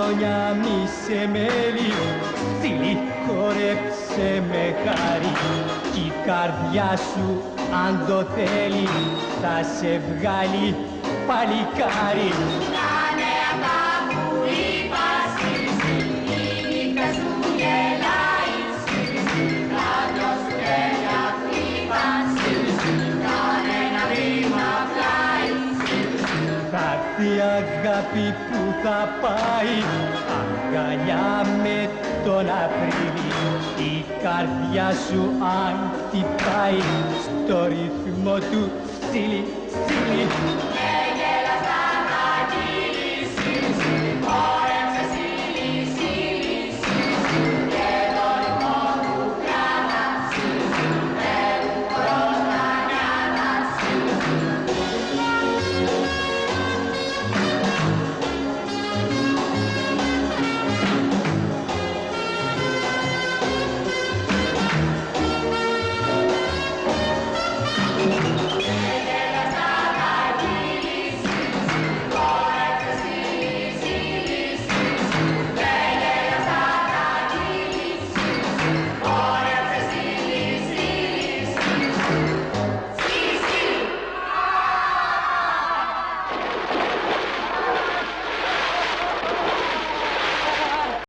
χρόνια μη σε μέλει, στείλει χόρεψε με χάρη, κι η καρδιά σου αν το θέλει θα σε βγάλει παλικάρι. Κάνε αυτά που είπα, σύριση, η νύχτα σου γελάει, σύριση, κάτω σου τέλεια χτύπα, σύριση, κάνε ένα βήμα πλάι, σύριση. Θα έρθει αγάπη που θα πάει, αγκαλιά με τον Απρίλη, η καρδιά σου αν χτυπάει στο ρυθμό του στείλει, στείλει.